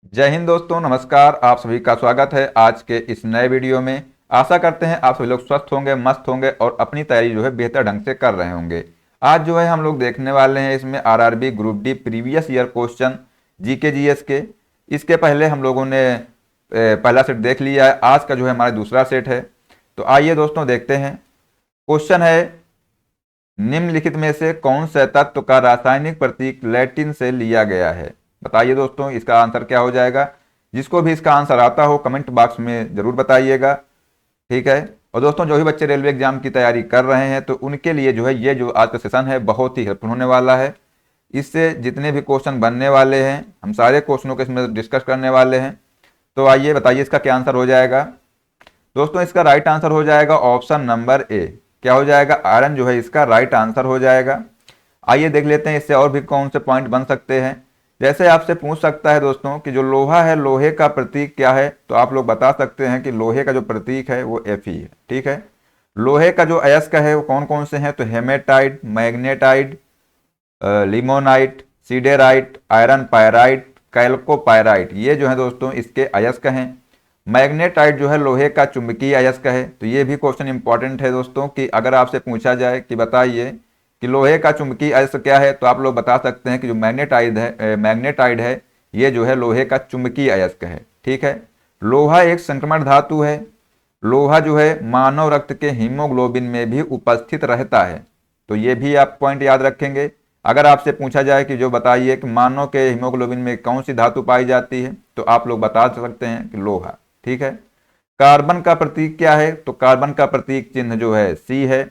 जय हिंद दोस्तों, नमस्कार। आप सभी का स्वागत है आज के इस नए वीडियो में। आशा करते हैं आप सभी लोग स्वस्थ होंगे, मस्त होंगे और अपनी तैयारी जो है बेहतर ढंग से कर रहे होंगे। आज जो है हम लोग देखने वाले हैं इसमें RRB group D previous year question GK GS के। इसके पहले हम लोगों ने पहला सेट देख लिया है। आज का जो है हमारा दूसरा सेट है। तो आइए दोस्तों देखते हैं। क्वेश्चन है, निम्नलिखित में से कौन सा तत्व का रासायनिक प्रतीक लैटिन से लिया गया है? बताइए दोस्तों, इसका आंसर क्या हो जाएगा। जिसको भी इसका आंसर आता हो कमेंट बॉक्स में जरूर बताइएगा। ठीक है। और दोस्तों, जो भी बच्चे रेलवे एग्जाम की तैयारी कर रहे हैं तो उनके लिए जो है ये जो आज का सेशन है बहुत ही हेल्पफुल होने वाला है। इससे जितने भी क्वेश्चन बनने वाले हैं हम सारे क्वेश्चनों के इसमें डिस्कस करने वाले हैं। तो आइए बताइए इसका क्या आंसर हो जाएगा। दोस्तों, इसका राइट आंसर हो जाएगा ऑप्शन नंबर ए। क्या हो जाएगा? आयरन जो है इसका राइट आंसर हो जाएगा। आइए देख लेते हैं इससे और भी कौन से पॉइंट बन सकते हैं। जैसे आपसे पूछ सकता है दोस्तों कि जो लोहा है, लोहे का प्रतीक क्या है, तो आप लोग बता सकते हैं कि लोहे का जो प्रतीक है वो एफ है। ठीक है। लोहे का जो अयस्क है वो कौन कौन से हैं? तो haematite, magnetite, limonite, siderite, iron pyrite, chalcopyrite, ये जो है दोस्तों इसके अयस्क हैं। मैग्नेटाइट जो है लोहे का चुंबकीय अयस्क है। तो ये भी क्वेश्चन इंपॉर्टेंट है दोस्तों कि अगर आपसे पूछा जाए कि बताइए कि लोहे का चुंबकीय अयस्क क्या है, तो आप लोग बता सकते हैं कि जो मैग्नेटाइड है ये जो है लोहे का चुंबकीय अयस्क है। ठीक है। लोहा एक संक्रमण धातु है। लोहा जो है मानव रक्त के हीमोग्लोबिन में भी उपस्थित रहता है। तो ये भी आप पॉइंट याद रखेंगे। अगर आपसे पूछा जाए कि जो बताइए कि मानव के हीमोग्लोबिन में कौन सी धातु पाई जाती है, तो आप लोग बता सकते हैं कि लोहा। ठीक है। कार्बन का प्रतीक क्या है? तो कार्बन का प्रतीक चिन्ह जो है सी है।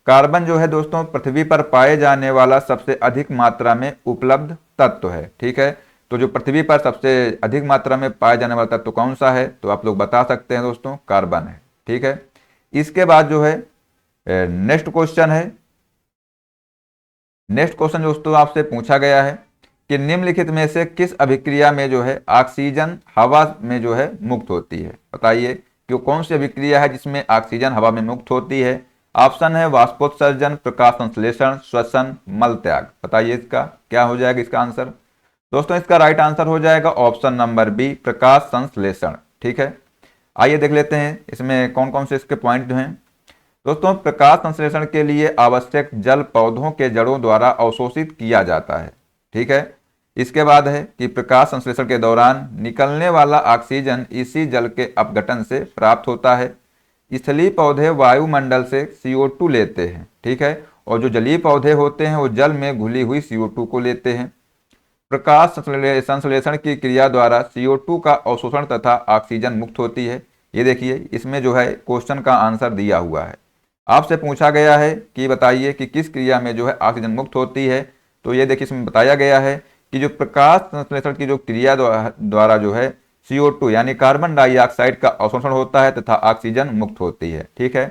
कार्बन जो है दोस्तों पृथ्वी पर पाए जाने वाला सबसे अधिक मात्रा में उपलब्ध तत्व है। ठीक है। तो जो पृथ्वी पर सबसे अधिक मात्रा में पाया जाने वाला तत्व कौन सा है, तो आप लोग बता सकते हैं दोस्तों कार्बन है। ठीक है। इसके बाद जो है नेक्स्ट क्वेश्चन है। नेक्स्ट क्वेश्चन दोस्तों आपसे पूछा गया है कि निम्नलिखित में से किस अभिक्रिया में जो है ऑक्सीजन हवा में जो है मुक्त होती है? बताइए कि कौन सी अभिक्रिया है जिसमें ऑक्सीजन हवा में मुक्त होती है। ऑप्शन है वाष्पोत्सर्जन, प्रकाश संश्लेषण, श्वसन, मल त्याग। बताइए इसका क्या हो जाएगा इसका आंसर। दोस्तों, इसका राइट आंसर हो जाएगा ऑप्शन नंबर बी, प्रकाश संश्लेषण। ठीक है। आइए देख लेते हैं इसमें कौन कौन से इसके पॉइंट जो हैं। दोस्तों, प्रकाश संश्लेषण के लिए आवश्यक जल पौधों के जड़ों द्वारा अवशोषित किया जाता है। ठीक है। इसके बाद है कि प्रकाश संश्लेषण के दौरान निकलने वाला ऑक्सीजन इसी जल के अपघटन से प्राप्त होता है। स्थलीय पौधे वायुमंडल से CO2 लेते हैं। ठीक है। और जो जलीय पौधे होते हैं वो जल में घुली हुई CO2 को लेते हैं। प्रकाश संश्लेषण की क्रिया द्वारा CO2 का अवशोषण तथा ऑक्सीजन मुक्त होती है। ये देखिए इसमें जो है क्वेश्चन का आंसर दिया हुआ है। आपसे पूछा गया है कि बताइए कि किस क्रिया में जो है ऑक्सीजन मुक्त होती है। तो ये देखिए इसमें बताया गया है कि जो प्रकाश संश्लेषण की जो क्रिया द्वारा जो है CO2 यानी कार्बन डाइऑक्साइड का अवशोषण होता है तथा ऑक्सीजन मुक्त होती है। ठीक है।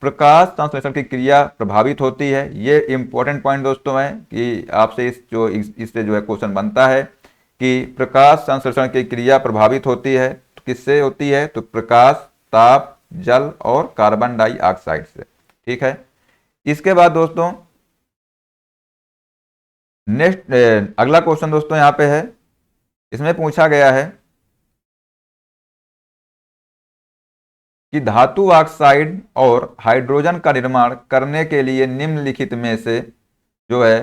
प्रकाश संश्लेषण की क्रिया प्रभावित होती है। ये इंपॉर्टेंट पॉइंट दोस्तों है कि आपसे इससे जो है क्वेश्चन बनता है कि प्रकाश संश्लेषण की क्रिया प्रभावित होती है। तो किससे होती है? तो प्रकाश, ताप, जल और कार्बन डाइऑक्साइड से। ठीक है। इसके बाद दोस्तों नेक्स्ट अगला क्वेश्चन दोस्तों यहाँ पे है। इसमें पूछा गया है कि धातु ऑक्साइड और हाइड्रोजन का निर्माण करने के लिए निम्नलिखित में से जो है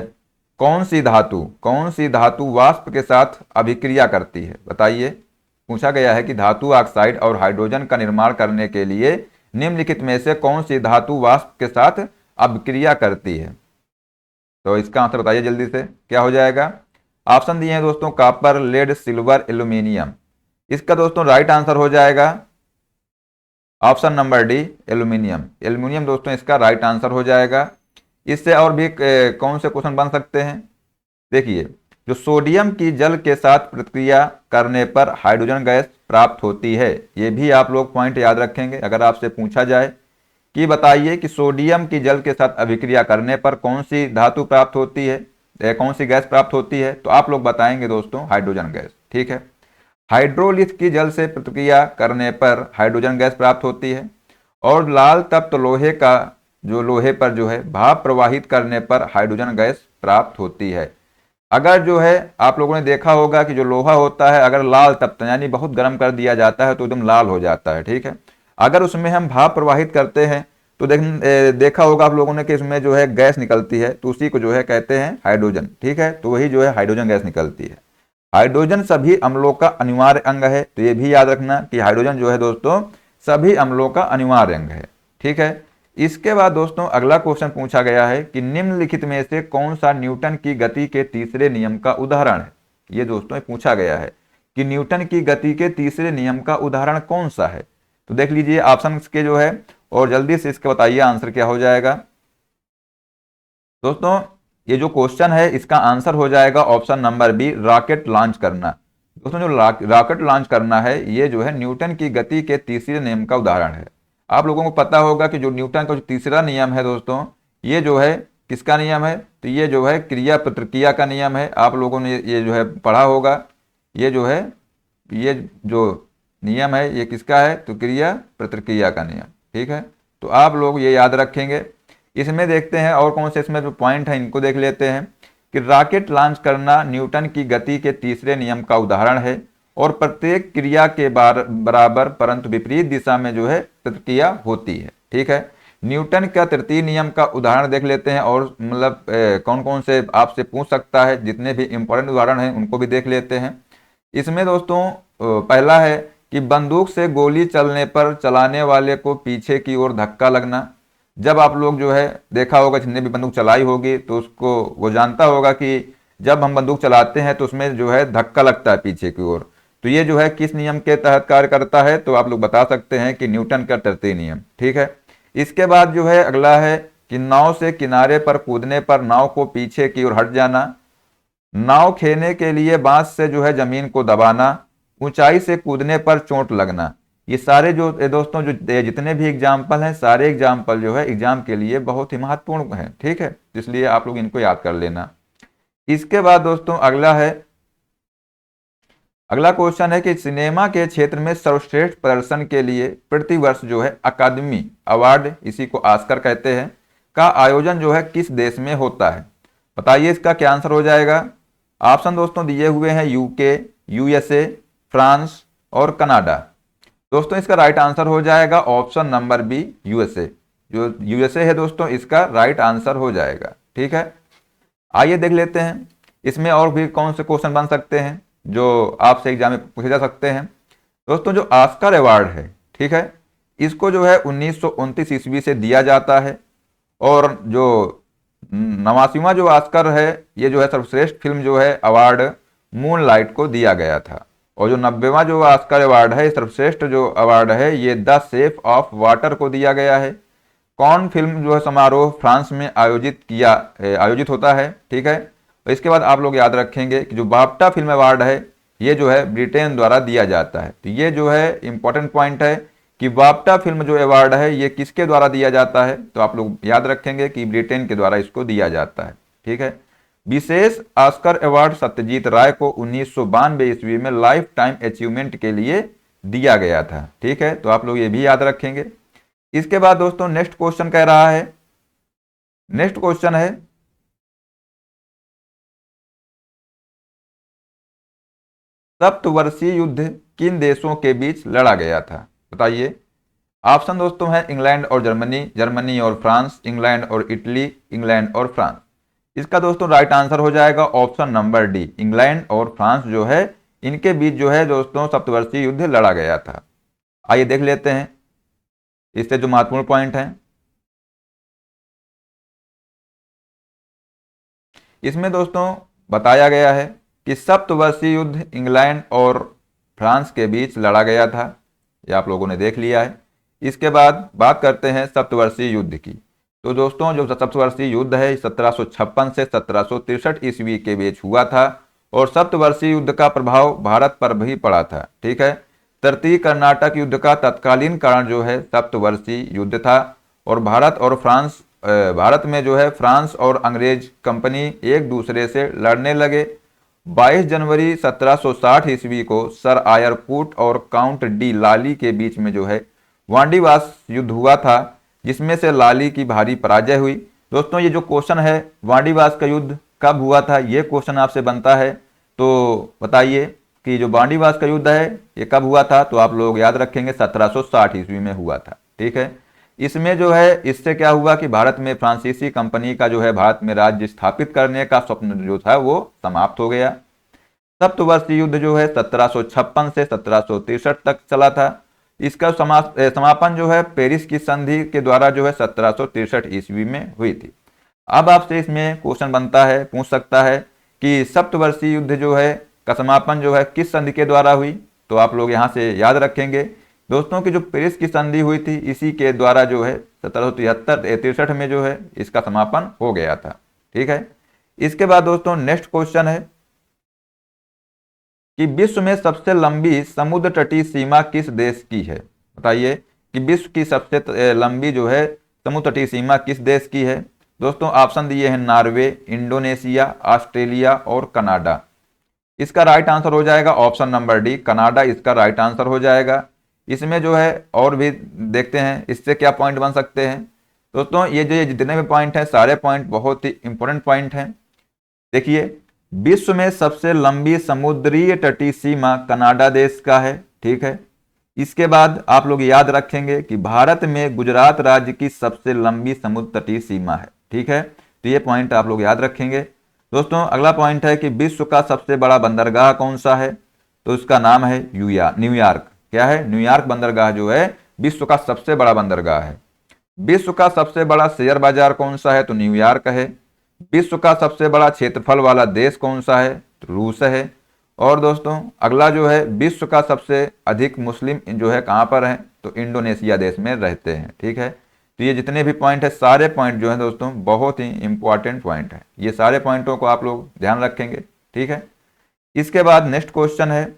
कौन सी धातु वाष्प के साथ अभिक्रिया करती है? बताइए। पूछा गया है कि धातु ऑक्साइड और हाइड्रोजन का निर्माण करने के लिए निम्नलिखित में से कौन सी धातु वाष्प के साथ अभिक्रिया करती है? तो इसका आंसर बताइए जल्दी से क्या हो जाएगा। ऑप्शन दिए हैं दोस्तों कॉपर, लेड, सिल्वर, एल्यूमिनियम। इसका दोस्तों राइट आंसर हो जाएगा option number D, aluminium. Aluminium दोस्तों इसका राइट आंसर हो जाएगा। इससे और भी कौन से क्वेश्चन बन सकते हैं? देखिए, जो सोडियम की जल के साथ प्रतिक्रिया करने पर हाइड्रोजन गैस प्राप्त होती है, ये भी आप लोग पॉइंट याद रखेंगे। अगर आपसे पूछा जाए कि बताइए कि सोडियम की जल के साथ अभिक्रिया करने पर कौन सी धातु प्राप्त होती है, कौन सी गैस प्राप्त होती है, तो आप लोग बताएंगे दोस्तों हाइड्रोजन गैस। ठीक है। हाइड्रोलिथ की जल से प्रतिक्रिया करने पर हाइड्रोजन गैस प्राप्त होती है। और लाल तप्त लोहे का लोहे पर जो है भाप प्रवाहित करने पर हाइड्रोजन गैस प्राप्त होती है। अगर जो है आप लोगों ने देखा होगा कि जो लोहा होता है अगर लाल तपता यानी बहुत गर्म कर दिया जाता है तो एकदम लाल हो जाता है, ठीक है। अगर उसमें हम भाप प्रवाहित करते हैं तो देखा होगा आप लोगों ने कि इसमें जो है गैस निकलती है, तो उसी को जो है कहते हैं हाइड्रोजन, ठीक है। तो वही जो है हाइड्रोजन गैस निकलती है। हाइड्रोजन सभी अम्लों का अनिवार्य अंग है, तो ये भी याद रखना कि हाइड्रोजन जो है दोस्तों सभी अम्लों का अनिवार्य अंग है, ठीक है। इसके बाद दोस्तों अगला क्वेश्चन पूछा गया है कि निम्नलिखित में से कौन सा न्यूटन की गति के तीसरे नियम का उदाहरण है। ये दोस्तों पूछा गया है कि न्यूटन की गति के तीसरे नियम का उदाहरण कौन सा है। तो देख लीजिए ऑप्शन के जो है और जल्दी से इसका बताइए आंसर क्या हो जाएगा। दोस्तों ये जो क्वेश्चन है इसका आंसर हो जाएगा option number B, rocket launch करना। दोस्तों जो रॉकेट लॉन्च करना है ये जो है न्यूटन की गति के तीसरे नियम का उदाहरण है। आप लोगों को पता होगा कि जो न्यूटन का जो तीसरा नियम है दोस्तों ये जो है किसका नियम है, तो ये जो है क्रिया प्रतिक्रिया का नियम है। आप लोगों ने ये जो है पढ़ा होगा। ये जो है ये जो नियम है ये किसका है, तो क्रिया प्रतिक्रिया का नियम, ठीक है। तो आप लोग ये याद रखेंगे। इसमें देखते हैं और कौन से इसमें जो पॉइंट है इनको देख लेते हैं कि रॉकेट लॉन्च करना न्यूटन की गति के तीसरे नियम का उदाहरण है और प्रत्येक क्रिया के बराबर परंतु विपरीत दिशा में जो है प्रतिक्रिया होती है, ठीक है। न्यूटन का तृतीय नियम का उदाहरण देख लेते हैं और मतलब कौन कौन से आपसे पूछ सकता है, जितने भी इंपॉर्टेंट उदाहरण हैं उनको भी देख लेते हैं। इसमें दोस्तों पहला है कि बंदूक से गोली चलने पर चलाने वाले को पीछे की ओर धक्का लगना। जब आप लोग जो है देखा होगा जिसने भी बंदूक चलाई होगी तो उसको वो जानता होगा कि जब हम बंदूक चलाते हैं तो उसमें जो है धक्का लगता है पीछे की ओर। तो ये जो है किस नियम के तहत कार्य करता है, तो आप लोग बता सकते हैं कि न्यूटन का तृतीय नियम, ठीक है। इसके बाद जो है अगला है कि नाव से किनारे पर कूदने पर नाव को पीछे की ओर हट जाना, नाव खेने के लिए बांस से जो है जमीन को दबाना, ऊंचाई से कूदने पर चोट लगना। ये सारे जो दोस्तों जो जितने भी एग्जाम्पल हैं सारे एग्जाम्पल जो है एग्जाम के लिए बहुत ही महत्वपूर्ण हैं, ठीक है। इसलिए आप लोग इनको याद कर लेना। इसके बाद दोस्तों अगला क्वेश्चन है कि सिनेमा के क्षेत्र में सर्वश्रेष्ठ प्रदर्शन के लिए प्रतिवर्ष जो है अकादमी अवार्ड, इसी को ऑस्कर कहते हैं, का आयोजन जो है किस देश में होता है। बताइए इसका क्या आंसर हो जाएगा। ऑप्शन दोस्तों दिए हुए हैं यूके, यूएसए, फ्रांस और कनाडा। दोस्तों इसका राइट आंसर हो जाएगा ऑप्शन नंबर बी, यूएसए। जो यूएसए है दोस्तों इसका राइट आंसर हो जाएगा, ठीक है। आइए देख लेते हैं इसमें और भी कौन से क्वेश्चन बन सकते हैं जो आपसे एग्जाम में पूछे जा सकते हैं। दोस्तों जो ऑस्कर अवार्ड है, ठीक है, इसको जो है 1929 ईस्वी से दिया जाता है और जो 89वां जो ऑस्कर है ये जो है सर्वश्रेष्ठ फिल्म जो है अवार्ड मूनलाइट को दिया गया था। और जो 90वां जो ऑस्कर अवार्ड है सर्वश्रेष्ठ जो अवार्ड है ये द शेप ऑफ वाटर को दिया गया है। कौन फिल्म जो है समारोह फ्रांस में आयोजित होता है, ठीक है। और इसके बाद आप लोग याद रखेंगे कि जो बाफ्टा फिल्म अवार्ड है ये जो है ब्रिटेन द्वारा दिया जाता है। तो ये जो है इंपॉर्टेंट पॉइंट है कि बाफ्टा फिल्म जो अवार्ड है ये किसके द्वारा दिया जाता है, तो आप लोग याद रखेंगे कि ब्रिटेन के द्वारा इसको दिया जाता है, ठीक है। विशेष ऑस्कर अवार्ड सत्यजीत राय को 1992 ईस्वी में लाइफ टाइम अचीवमेंट के लिए दिया गया था, ठीक है। तो आप लोग ये भी याद रखेंगे। इसके बाद दोस्तों नेक्स्ट क्वेश्चन कह रहा है, नेक्स्ट क्वेश्चन है सप्तवर्षीय युद्ध किन देशों के बीच लड़ा गया था। बताइए। ऑप्शन दोस्तों है इंग्लैंड और जर्मनी, जर्मनी और फ्रांस, इंग्लैंड और इटली, इंग्लैंड और फ्रांस। इसका दोस्तों राइट आंसर हो जाएगा ऑप्शन नंबर डी, इंग्लैंड और फ्रांस जो है इनके बीच जो है दोस्तों सप्तवर्षीय युद्ध लड़ा गया था। आइए देख लेते हैं इससे जो महत्वपूर्ण पॉइंट है। इसमें दोस्तों बताया गया है कि सप्तवर्षीय युद्ध इंग्लैंड और फ्रांस के बीच लड़ा गया था, ये आप लोगों ने देख लिया है। इसके बाद बात करते हैं सप्तवर्षीय युद्ध की। तो दोस्तों जो सप्तवर्षीय युद्ध है 1756 से 1763 ईस्वी के बीच हुआ था और सप्तवर्षीय युद्ध का प्रभाव भारत पर भी पड़ा था, ठीक है। तृतीय कर्नाटक युद्ध का तत्कालीन कारण जो है सप्तवर्षीय युद्ध था और भारत में जो है फ्रांस और अंग्रेज कंपनी एक दूसरे से लड़ने लगे। 22 जनवरी 1760 ईस्वी को सर आयर कूट और काउंट डी लाली के बीच में जो है वांडीवास युद्ध हुआ था, जिसमें से लाली की भारी पराजय हुई। दोस्तों ये जो क्वेश्चन है वांडीवास का युद्ध कब हुआ था, ये क्वेश्चन आपसे बनता है। तो बताइए कि जो बांडीवास का युद्ध है ये कब हुआ था, तो आप लोग याद रखेंगे 1760 ईस्वी में हुआ था। ठीक है, इसमें जो है इससे क्या हुआ कि भारत में फ्रांसीसी कंपनी का जो है भारत में राज्य स्थापित करने का स्वप्न जो था वो समाप्त हो गया। सप्तवर्षीय युद्ध जो है 1756 से 1763 तक चला था। इसका समापन जो है पेरिस की संधि के द्वारा जो है 1763 ईस्वी में हुई थी। अब आपसे इसमें क्वेश्चन बनता है, पूछ सकता है कि सप्तवर्षीय युद्ध जो है का समापन जो है किस संधि के द्वारा हुई, तो आप लोग यहाँ से याद रखेंगे दोस्तों की जो पेरिस की संधि हुई थी इसी के द्वारा जो है 1763 में जो है इसका समापन हो गया था। ठीक है, इसके बाद दोस्तों नेक्स्ट क्वेश्चन है कि विश्व में सबसे लंबी समुद्र तटीय सीमा किस देश की है। बताइए कि विश्व की सबसे लंबी जो है समुद्र तटीय सीमा किस देश की है। दोस्तों ऑप्शन दिए हैं नॉर्वे, इंडोनेशिया, ऑस्ट्रेलिया और कनाडा। इसका राइट आंसर हो जाएगा ऑप्शन नंबर डी, कनाडा इसका राइट आंसर हो जाएगा। इसमें जो है और भी देखते हैं इससे क्या पॉइंट बन सकते हैं। दोस्तों ये जो जितने भी पॉइंट हैं सारे पॉइंट बहुत ही इंपॉर्टेंट पॉइंट हैं। देखिए विश्व में सबसे लंबी समुद्रीय तटीय सीमा कनाडा देश का है। ठीक है, इसके बाद आप लोग याद रखेंगे कि भारत में गुजरात राज्य की सबसे लंबी समुद्र तटीय सीमा है। ठीक है, तो ये पॉइंट आप लोग याद रखेंगे। दोस्तों अगला पॉइंट है कि विश्व का सबसे बड़ा बंदरगाह कौन सा है, तो इसका नाम है न्यूयॉर्क। क्या है, न्यूयॉर्क बंदरगाह जो है विश्व का सबसे बड़ा बंदरगाह है। विश्व का सबसे बड़ा शेयर बाजार कौन सा है, तो न्यूयॉर्क है। विश्व का सबसे बड़ा क्षेत्रफल वाला देश कौन सा है, तो रूस है। और दोस्तों अगला जो है विश्व का सबसे अधिक मुस्लिम जो है कहाँ पर है, तो इंडोनेशिया देश में रहते हैं। ठीक है, तो ये जितने भी पॉइंट है सारे पॉइंट जो है दोस्तों बहुत ही इंपॉर्टेंट पॉइंट है, ये सारे पॉइंटों को आप लोग ध्यान रखेंगे। ठीक है, इसके बाद नेक्स्ट क्वेश्चन है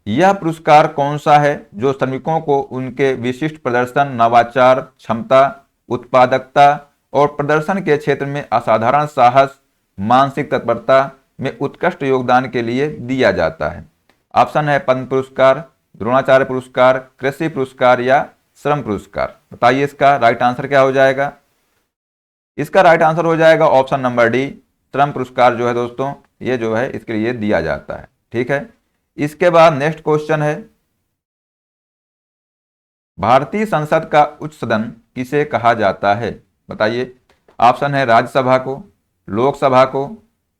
यह पुरस्कार कौन सा है जो श्रमिकों को उनके विशिष्ट प्रदर्शन, नवाचार, क्षमता, उत्पादकता और प्रदर्शन के क्षेत्र में असाधारण साहस, मानसिक तत्परता में उत्कृष्ट योगदान के लिए दिया जाता है। ऑप्शन है पद्म पुरस्कार, द्रोणाचार्य पुरस्कार, कृषि पुरस्कार या श्रम पुरस्कार। बताइए इसका राइट आंसर क्या हो जाएगा। इसका राइट आंसर हो जाएगा ऑप्शन नंबर डी, श्रम पुरस्कार जो है दोस्तों ये जो है इसके लिए दिया जाता है। ठीक है, इसके बाद नेक्स्ट क्वेश्चन है भारतीय संसद का उच्च सदन किसे कहा जाता है। बताइए, ऑप्शन है राज्यसभा को, लोकसभा को,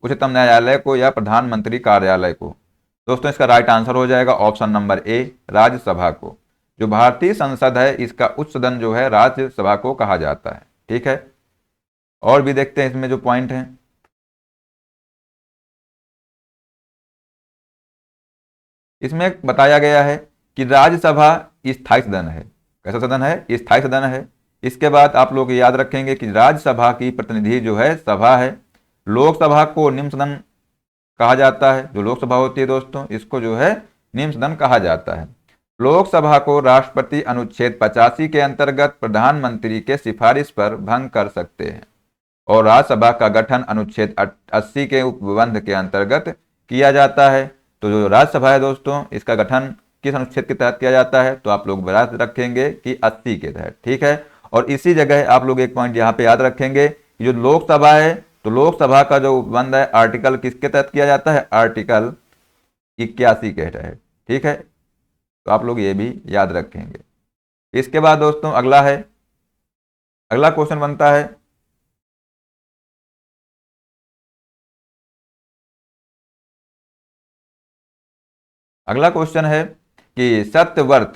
उच्चतम न्यायालय को या प्रधानमंत्री कार्यालय को। दोस्तों इसका राइट आंसर हो जाएगा ऑप्शन नंबर ए, राज्यसभा को। जो भारतीय संसद है इसका उच्च सदन जो है राज्यसभा को कहा जाता है। ठीक है, और भी देखते हैं इसमें जो पॉइंट हैं। इसमें बताया गया है कि राज्यसभा स्थायी सदन है। कैसा सदन है, स्थायी सदन है। इसके बाद आप लोग याद रखेंगे कि राज्यसभा की प्रतिनिधि जो है सभा है। लोकसभा को निम्न सदन कहा जाता है। जो लोकसभा होती है दोस्तों इसको जो है निम्न सदन कहा जाता है। लोकसभा को राष्ट्रपति अनुच्छेद 85 के अंतर्गत प्रधानमंत्री के सिफारिश पर भंग कर सकते हैं और राज्यसभा का गठन अनुच्छेद 80 के उपबंध के अंतर्गत किया जाता है। तो जो राज्यसभा है दोस्तों इसका गठन किस अनुच्छेद के तहत किया जाता है, तो आप लोग याद रखेंगे कि 80 के तहत। ठीक है, और इसी जगह आप लोग एक पॉइंट यहाँ पे याद रखेंगे कि जो लोकसभा है तो लोकसभा का जो उपबंध है आर्टिकल किसके तहत किया जाता है, आर्टिकल 81 के तहत। ठीक है, तो आप लोग ये भी याद रखेंगे। इसके बाद दोस्तों अगला क्वेश्चन बनता है अगला क्वेश्चन है कि सत्यव्रत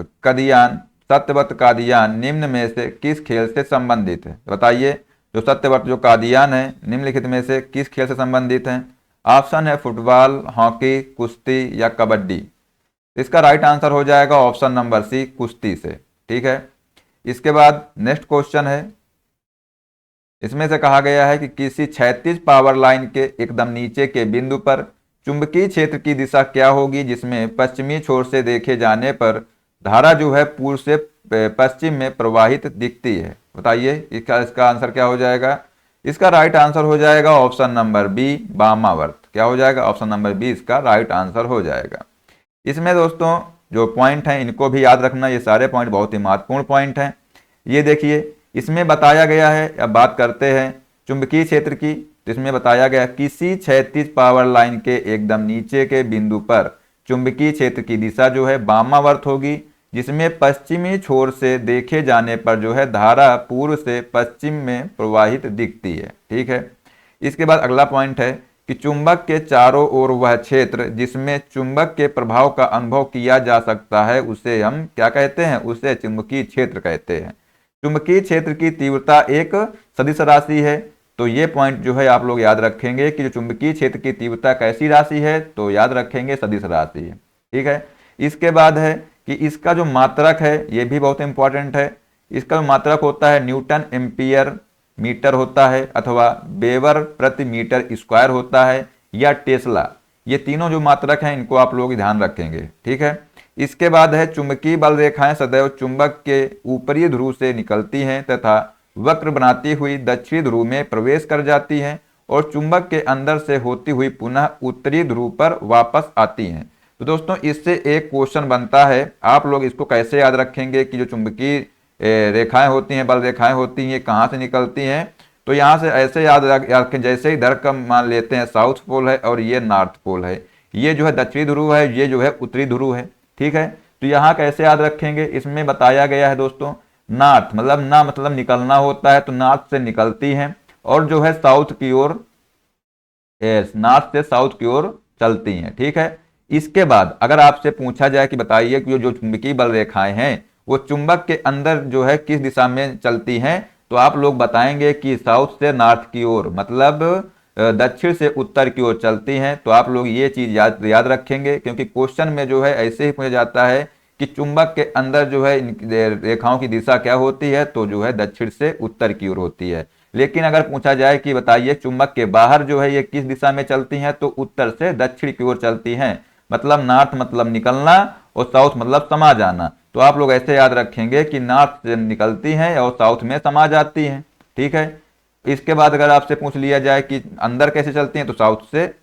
कादियान निम्न में से किस खेल से संबंधित है। बताइए जो सत्यव्रत जो कादियान है निम्नलिखित में से किस खेल से संबंधित है। ऑप्शन है फुटबॉल, हॉकी, कुश्ती या कबड्डी। इसका राइट आंसर हो जाएगा ऑप्शन नंबर सी, कुश्ती से। ठीक है, इसके बाद नेक्स्ट क्वेश्चन है इसमें से कहा गया है कि किसी क्षैतिज पावर लाइन के एकदम नीचे के बिंदु पर चुंबकीय क्षेत्र की दिशा क्या होगी जिसमें पश्चिमी छोर से देखे जाने पर धारा जो है पूर्व से पश्चिम में प्रवाहित दिखती है। बताइए इसका आंसर क्या हो जाएगा। इसका राइट आंसर हो जाएगा ऑप्शन नंबर बी, वामावर्त। क्या हो जाएगा, ऑप्शन नंबर बी इसका राइट आंसर हो जाएगा। इसमें दोस्तों जो पॉइंट हैं इनको भी याद रखना, ये सारे पॉइंट बहुत ही महत्वपूर्ण पॉइंट हैं। ये देखिए इसमें बताया गया है, अब बात करते हैं चुंबकीय क्षेत्र की, तो इसमें बताया गया किसी क्षैतिज पावर लाइन के एकदम नीचे के बिंदु पर चुंबकीय क्षेत्र की दिशा जो है वामावर्त होगी, जिसमें पश्चिमी छोर से देखे जाने पर जो है धारा पूर्व से पश्चिम में प्रवाहित दिखती है। ठीक है। इसके बाद अगला पॉइंट है कि चुंबक के चारों ओर वह क्षेत्र जिसमें चुंबक के प्रभाव का अनुभव किया जा सकता है उसे हम क्या कहते हैं, उसे चुंबकीय क्षेत्र कहते हैं। चुंबकीय क्षेत्र की तीव्रता एक सदिश राशि है। तो ये पॉइंट जो है आप लोग याद रखेंगे कि जो चुंबकीय क्षेत्र की तीव्रता कैसी राशि है, तो याद रखेंगे सदिश राशि है। ठीक है। इसके बाद है कि इसका जो मात्रक है ये भी बहुत इंपॉर्टेंट है। इसका जो मात्रक होता है न्यूटन एम्पियर मीटर होता है, अथवा वेबर प्रति मीटर स्क्वायर होता है, या टेस्ला। ये तीनों जो मात्रक हैं इनको आप लोग ध्यान रखेंगे। ठीक है। इसके बाद है चुंबकीय बल रेखाएं सदैव चुंबक के ऊपरी ध्रुव से निकलती हैं तथा वक्र बनाती हुई दक्षिणी ध्रुव में प्रवेश कर जाती हैं और चुंबक के अंदर से होती हुई पुनः उत्तरी ध्रुव पर वापस आती हैं। तो दोस्तों इससे एक क्वेश्चन बनता है, आप लोग इसको कैसे याद रखेंगे कि जो चुंबकीय रेखाएं होती हैं, बल रेखाएं होती हैं, ये कहाँ से निकलती हैं। तो यहाँ से ऐसे याद रखें, जैसे इधर का मान लेते हैं साउथ पोल है और ये नॉर्थ पोल है, ये जो है दक्षिणी ध्रुव है, ये जो है उत्तरी ध्रुव है। ठीक है। तो यहाँ कैसे याद रखेंगे, इसमें बताया गया है दोस्तों, नॉर्थ मतलब ना मतलब निकलना होता है, तो नॉर्थ से निकलती हैं और जो है साउथ की ओर, नॉर्थ से साउथ की ओर चलती हैं। ठीक है। इसके बाद अगर आपसे पूछा जाए कि बताइए कि जो चुंबकीय बल रेखाएं हैं वो चुंबक के अंदर जो है किस दिशा में चलती हैं, तो आप लोग बताएंगे कि साउथ से नॉर्थ की ओर, मतलब दक्षिण से उत्तर की ओर चलती हैं। तो आप लोग ये चीज याद रखेंगे, क्योंकि क्वेश्चन में जो है ऐसे ही पूछा जाता है कि चुंबक के अंदर जो है रेखाओं की दिशा क्या होती है, तो जो है दक्षिण से उत्तर की ओर होती है। लेकिन अगर पूछा जाए कि बताइए चुंबक के बाहर जो है ये किस दिशा में चलती हैं, तो उत्तर से दक्षिण की ओर चलती हैं। मतलब नॉर्थ मतलब निकलना और साउथ मतलब समा जाना। तो आप लोग ऐसे याद रखेंगे कि नॉर्थ से निकलती हैं और साउथ में समा जाती हैं। ठीक है। इसके बाद अगर आपसे पूछ लिया जाए कि अंदर कैसे चलती हैं, तो साउथ से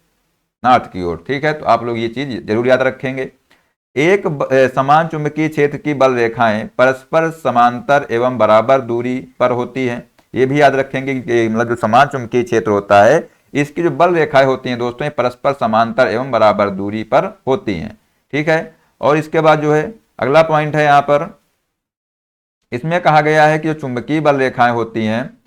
नॉर्थ की ओर। ठीक है। तो आप लोग ये चीज जरूर याद रखेंगे। एक समान चुंबकीय क्षेत्र की बल रेखाएं परस्पर समांतर एवं बराबर दूरी पर होती हैं। ये भी याद रखेंगे कि मतलब जो समान चुंबकीय क्षेत्र होता है इसकी जो बल रेखाएं होती हैं दोस्तों, ये परस्पर समांतर एवं बराबर दूरी पर होती हैं। ठीक है। और इसके बाद जो है अगला पॉइंट है यहाँ पर, इसमें कहा गया है कि जो चुंबकीय बल रेखाएं होती हैं,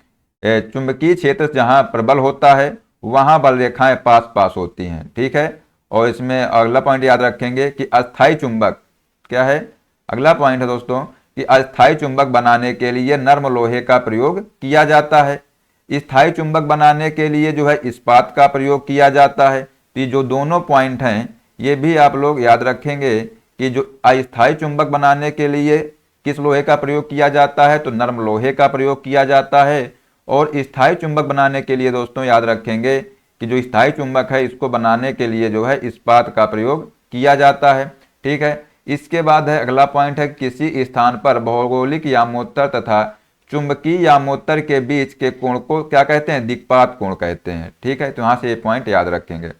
चुंबकीय क्षेत्र जहां प्रबल होता है वहां बल रेखाएं पास पास होती हैं। ठीक है। और इसमें अगला पॉइंट याद रखेंगे कि अस्थायी चुंबक क्या है, अगला पॉइंट है दोस्तों कि अस्थायी चुंबक बनाने के लिए नर्म लोहे का प्रयोग किया जाता है। स्थायी चुंबक बनाने के लिए जो है इस्पात का प्रयोग किया जाता है। तो ये जो दोनों पॉइंट हैं ये भी आप लोग याद रखेंगे कि जो अस्थायी चुंबक बनाने के लिए किस लोहे का प्रयोग किया जाता है, तो नर्म लोहे का प्रयोग किया जाता है। और स्थायी चुंबक बनाने के लिए दोस्तों याद रखेंगे कि जो स्थायी चुंबक है इसको बनाने के लिए जो है इस्पात का प्रयोग किया जाता है। ठीक है। इसके बाद है अगला पॉइंट है, किसी स्थान पर भौगोलिक यामोत्तर तथा चुंबकीय यामोत्तर के बीच के कोण को क्या कहते हैं, दिक्पात कोण कहते हैं। ठीक है। तो यहां से ये पॉइंट याद रखेंगे।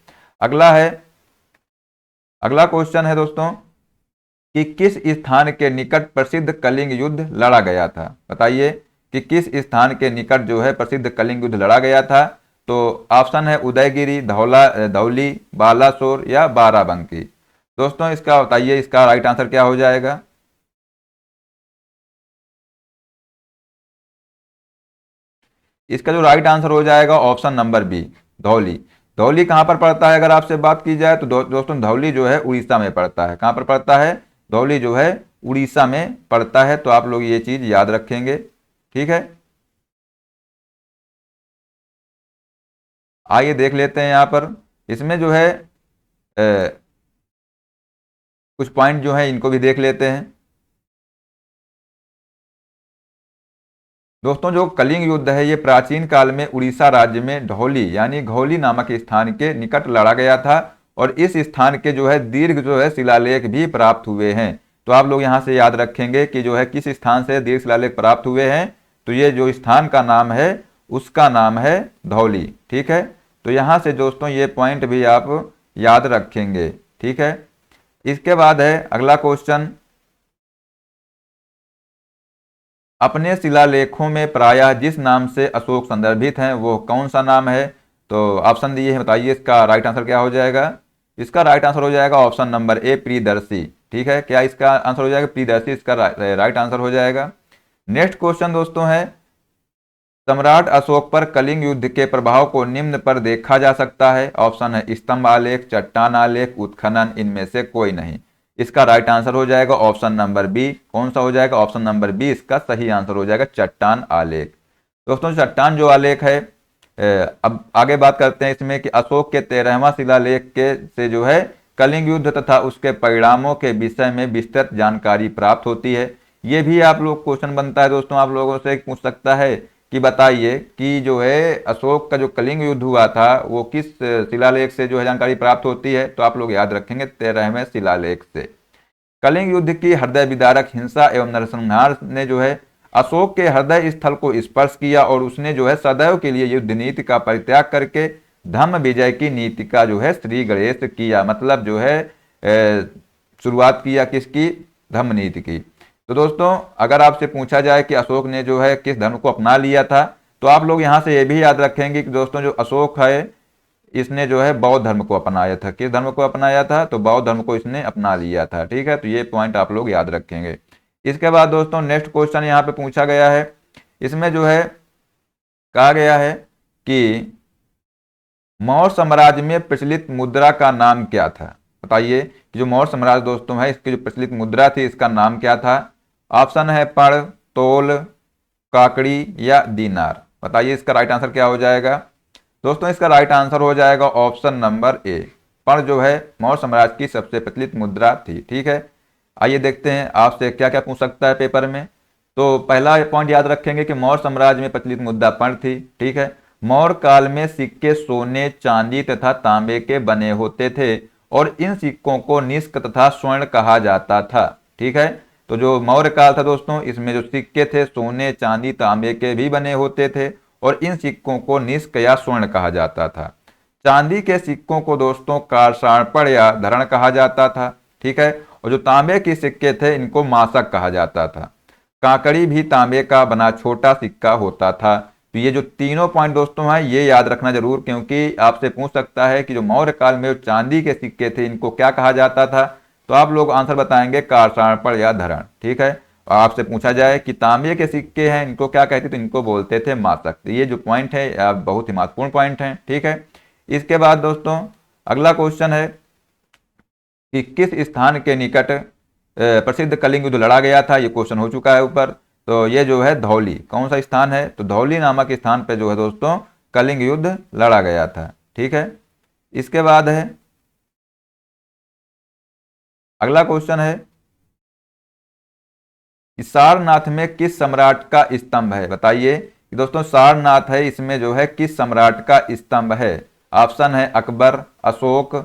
अगला क्वेश्चन है दोस्तों कि किस स्थान के निकट प्रसिद्ध कलिंग युद्ध लड़ा गया था। बताइए कि किस स्थान के निकट जो है प्रसिद्ध कलिंग युद्ध लड़ा गया था। तो ऑप्शन है उदयगिरी, धौली, बालासोर या बाराबंकी। दोस्तों इसका बताइए, इसका राइट आंसर क्या हो जाएगा। इसका जो राइट आंसर हो जाएगा option number B, Dhauli. Dhauli कहां पर पड़ता है अगर आपसे बात की जाए तो दोस्तों धौली जो है उड़ीसा में पड़ता है। कहां पर पड़ता है, धौली जो है उड़ीसा में पड़ता है। तो आप लोग ये चीज याद रखेंगे। ठीक है। आइए देख लेते हैं यहाँ पर, इसमें जो है कुछ पॉइंट जो है इनको भी देख लेते हैं। दोस्तों जो कलिंग युद्ध है ये प्राचीन काल में उड़ीसा राज्य में ढौली यानी घौली नामक स्थान के निकट लड़ा गया था और इस स्थान के जो है दीर्घ जो है शिलालेख भी प्राप्त हुए हैं। तो आप लोग यहाँ से याद रखेंगे कि जो है किस स्थान से दीर्घ शिलालेख प्राप्त हुए हैं, तो ये जो स्थान का नाम है उसका नाम है धौली। ठीक है। तो यहाँ से दोस्तों ये पॉइंट भी आप याद रखेंगे। ठीक है। इसके बाद है अगला क्वेश्चन, अपने शिलालेखों में प्रायः जिस नाम से अशोक संदर्भित हैं वो कौन सा नाम है? तो ऑप्शन दिए हैं, बताइए इसका राइट आंसर क्या हो जाएगा। इसका राइट आंसर हो जाएगा ऑप्शन नंबर ए, प्रियदर्शी। ठीक है, क्या इसका आंसर हो जाएगा? प्रियदर्शी इसका राइट आंसर हो जाएगा। नेक्स्ट क्वेश्चन दोस्तों है, सम्राट अशोक पर कलिंग युद्ध के प्रभाव को निम्न पर देखा जा सकता है। ऑप्शन है स्तंभ आलेख, चट्टान आलेख, उत्खनन, इनमें से कोई नहीं। इसका राइट आंसर हो जाएगा ऑप्शन नंबर बी। कौन सा हो जाएगा? ऑप्शन नंबर बी इसका सही आंसर हो जाएगा, चट्टान आलेख। दोस्तों चट्टान जो आलेख है, अब आगे बात करते हैं इसमें कि अशोक के 13वां शिलालेख के से जो है कलिंग युद्ध तथा उसके परिणामों के विषय में विस्तृत जानकारी प्राप्त होती है। ये भी आप लोग क्वेश्चन बनता है दोस्तों, आप लोगों से पूछ सकता है कि बताइए कि जो है अशोक का जो कलिंग युद्ध हुआ था वो किस शिलालेख से जो है जानकारी प्राप्त होती है? तो आप लोग याद रखेंगे 13वें शिलालेख से। कलिंग युद्ध की हृदय विदारक हिंसा एवं नरसंहार ने जो है अशोक के हृदय स्थल को स्पर्श किया और उसने जो है सदैव के लिए युद्ध नीति का परित्याग करके धर्म विजय की नीति का जो है श्री गणेश किया। मतलब जो है शुरुआत किया किसकी? धर्म नीति की। तो दोस्तों अगर आपसे पूछा जाए कि अशोक ने जो है किस धर्म को अपना लिया था, तो आप लोग यहाँ से ये भी याद रखेंगे कि दोस्तों जो अशोक है इसने जो है बौद्ध धर्म को अपनाया था। किस धर्म को अपनाया था? तो बौद्ध धर्म को इसने अपना लिया था। ठीक है, तो ये पॉइंट आप लोग याद रखेंगे। इसके बाद दोस्तों नेक्स्ट क्वेश्चन यहाँ पे पूछा गया है, इसमें जो है कहा गया है कि मौर्य साम्राज्य में प्रचलित मुद्रा का नाम क्या था? बताइए कि जो मौर्य साम्राज्य दोस्तों है इसकी जो प्रचलित मुद्रा थी इसका नाम क्या था? ऑप्शन है पड़, तोल, काकड़ी या दीनार। बताइए इसका राइट आंसर क्या हो जाएगा। दोस्तों इसका राइट आंसर हो जाएगा ऑप्शन नंबर ए, पड़ जो है मौर्य साम्राज्य की सबसे प्रचलित मुद्रा थी। ठीक है, आइए देखते हैं आपसे क्या क्या पूछ सकता है पेपर में। तो पहला पॉइंट याद रखेंगे कि मौर्य साम्राज्य में प्रचलित मुद्रा पड़ थी। ठीक है, मौर्य काल में सिक्के सोने, चांदी तथा तांबे के बने होते थे और इन सिक्कों को निष्क तथा स्वर्ण कहा जाता था। ठीक है, तो जो मौर्य काल था दोस्तों इसमें जो सिक्के थे सोने, चांदी, तांबे के भी बने होते थे और इन सिक्कों को निष्क या स्वर्ण कहा जाता था। चांदी के सिक्कों को दोस्तों कारसाणपण या धरण कहा जाता था। ठीक है, और जो तांबे के सिक्के थे इनको मासक कहा जाता था। काकड़ी भी तांबे का बना छोटा सिक्का होता था। तो ये जो तीनों पॉइंट दोस्तों हैं ये याद रखना जरूर, क्योंकि आपसे पूछ सकता है कि जो मौर्य काल में जो चांदी के सिक्के थे इनको क्या कहा जाता था? तो आप लोग आंसर बताएंगे कारसाणपण या धरण। ठीक है, और आपसे पूछा जाए कि तांबे के सिक्के हैं इनको क्या कहते? तो इनको बोलते थे मासक। तो ये जो पॉइंट है बहुत ही महत्वपूर्ण पॉइंट है। ठीक है, इसके बाद दोस्तों अगला क्वेश्चन है कि किस स्थान के निकट प्रसिद्ध कलिंग युद्ध लड़ा गया था? ये क्वेश्चन हो चुका है ऊपर। तो ये जो है धौली, कौन सा स्थान है? तो धौली नामक स्थान पे जो है दोस्तों कलिंग युद्ध लड़ा गया था। ठीक है, इसके बाद है अगला क्वेश्चन है कि सारनाथ में किस सम्राट का स्तंभ है? बताइए कि दोस्तों सारनाथ है इसमें जो है किस सम्राट का स्तंभ है? ऑप्शन है अकबर, अशोक,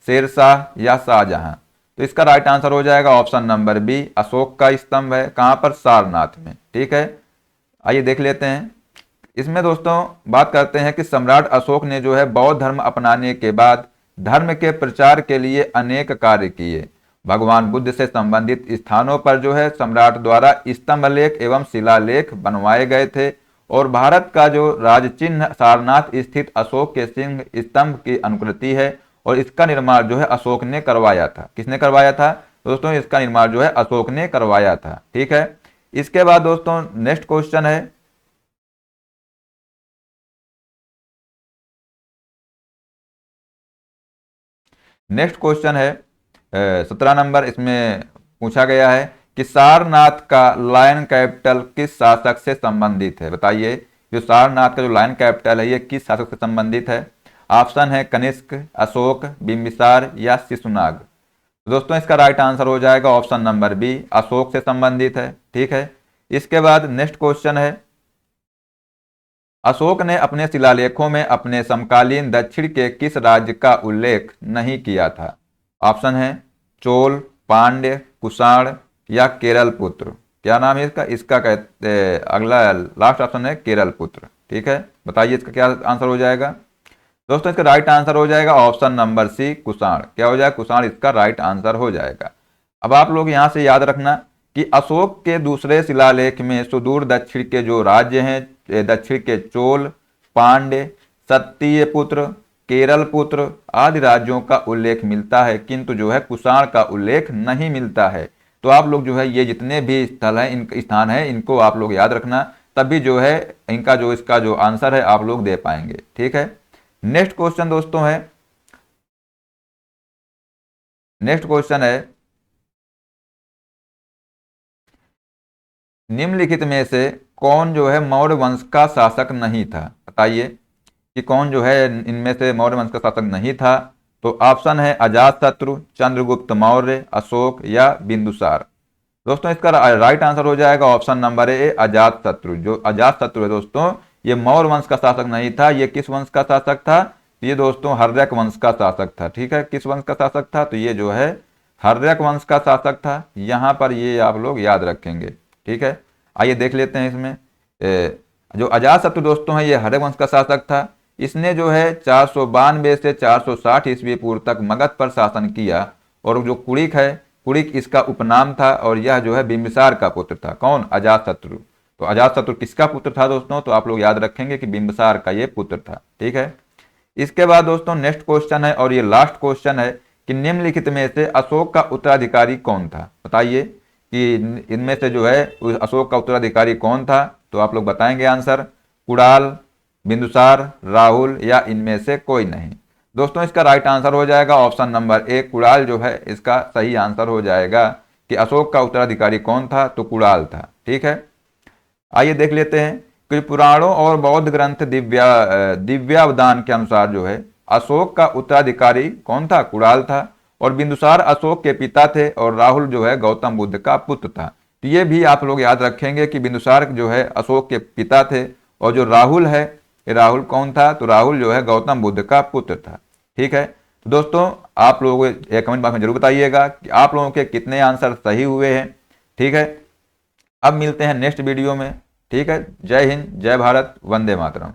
शेरशाह या शाहजहां। तो इसका राइट आंसर हो जाएगा ऑप्शन नंबर बी, अशोक का स्तंभ है। कहां पर? सारनाथ में। ठीक है, आइए देख लेते हैं। इसमें दोस्तों बात करते हैं कि सम्राट अशोक ने जो है बौद्ध धर्म अपनाने के बाद धर्म के प्रचार के लिए अनेक कार्य किए। भगवान बुद्ध से संबंधित स्थानों पर जो है सम्राट द्वारा स्तंभलेख एवं शिलालेख बनवाए गए थे और भारत का जो राज चिन्ह सारनाथ स्थित अशोक के सिंह स्तंभ की अनुकृति है और इसका निर्माण जो है अशोक ने करवाया था। किसने करवाया था दोस्तों? इसका निर्माण जो है अशोक ने करवाया था। ठीक है, इसके बाद दोस्तों नेक्स्ट क्वेश्चन है नेक्स्ट क्वेश्चन है 17 नंबर। इसमें पूछा गया है कि सारनाथ का लायन कैपिटल किस शासक से संबंधित है? बताइए जो सारनाथ का जो लायन कैपिटल है ये किस शासक से संबंधित है? ऑप्शन है कनिष्क, अशोक, बिंबिसार या शिशुनाग। तो दोस्तों इसका राइट आंसर हो जाएगा ऑप्शन नंबर बी, अशोक से संबंधित है। ठीक है, इसके बाद नेक्स्ट क्वेश्चन है अशोक ने अपने शिलालेखों में अपने समकालीन दक्षिण के किस राज्य का उल्लेख नहीं किया था? ऑप्शन है चोल, पांड्य, कुषाण या केरल पुत्र। क्या नाम है इसका? इसका कहते अगला लास्ट ऑप्शन है केरल पुत्र। ठीक है, बताइए इसका क्या आंसर हो जाएगा। दोस्तों इसका राइट आंसर हो जाएगा ऑप्शन नंबर सी, कुषाण। क्या हो जाएगा? कुषाण इसका राइट आंसर हो जाएगा। अब आप लोग यहाँ से याद रखना कि अशोक के दूसरे शिलालेख में सुदूर दक्षिण के जो राज्य हैं, दक्षिण के चोल, पांड्य, सत्तीय पुत्र, केरल पुत्र आदि राज्यों का उल्लेख मिलता है, किंतु जो है कुषाण का उल्लेख नहीं मिलता है। तो आप लोग जो है ये जितने भी स्थल हैं, इन स्थान है, इनको आप लोग याद रखना, तभी जो है इनका जो इसका जो आंसर है आप लोग दे पाएंगे। ठीक है, नेक्स्ट क्वेश्चन दोस्तों है, नेक्स्ट क्वेश्चन है, निम्नलिखित में से कौन जो है मौर्य वंश का शासक नहीं था? बताइए कि कौन जो है इनमें से मौर्य वंश का शासक नहीं था। तो ऑप्शन है अजातशत्रु, चंद्रगुप्त मौर्य, अशोक या बिंदुसार। दोस्तों इसका राइट आंसर हो जाएगा ऑप्शन नंबर ए, अजातशत्रु। जो अजातशत्रु है दोस्तों, ये मौर्य वंश का शासक नहीं था। ये किस वंश का शासक था? ये दोस्तों हर्यक वंश का शासक था। ठीक है, किस वंश का शासक था? तो ये जो है हर्यक वंश का शासक था। यहाँ पर ये आप लोग याद रखेंगे। ठीक है, आइए देख लेते हैं इसमें। जो अजातशत्रु दोस्तों है, ये हर्यक वंश का शासक था। इसने जो है 492 से 460 ईस्वी पूर्व तक मगध पर शासन किया। और जो कुड़िक है, कुड़िक इसका उपनाम था, और यह जो है बिंबिसार का पुत्र था। कौन? अजातशत्रु। तो अजातशत्रु किसका पुत्र था दोस्तों? तो आप लोग याद रखेंगे कि बिंबिसार का ये पुत्र था। ठीक है, इसके बाद दोस्तों नेक्स्ट क्वेश्चन है, और ये लास्ट क्वेश्चन है कि निम्नलिखित में से अशोक का उत्तराधिकारी कौन था? बताइए कि इनमें से जो है अशोक का उत्तराधिकारी कौन था? तो आप लोग बताएंगे आंसर, कुणाल, बिंदुसार, राहुल या इनमें से कोई नहीं। दोस्तों इसका राइट आंसर हो जाएगा ऑप्शन नंबर ए, कुणाल जो है इसका सही आंसर हो जाएगा कि अशोक का उत्तराधिकारी कौन था? तो कुणाल था। ठीक है, आइए देख लेते हैं कि पुराणों और बौद्ध ग्रंथ दिव्यावदान के अनुसार जो है अशोक का उत्तराधिकारी कौन था? कुणाल था। और बिंदुसार अशोक के पिता थे, और राहुल जो है गौतम बुद्ध का पुत्र था। तो ये भी आप लोग याद रखेंगे कि बिंदुसार जो है अशोक के पिता थे, और जो राहुल है, राहुल कौन था? तो राहुल जो है गौतम बुद्ध का पुत्र था। ठीक है, तो दोस्तों आप लोग कमेंट बॉक्स में जरूर बताइएगा कि आप लोगों के कितने आंसर सही हुए हैं। ठीक है, अब मिलते हैं नेक्स्ट वीडियो में। ठीक है, जय हिंद, जय भारत, वंदे मातरम।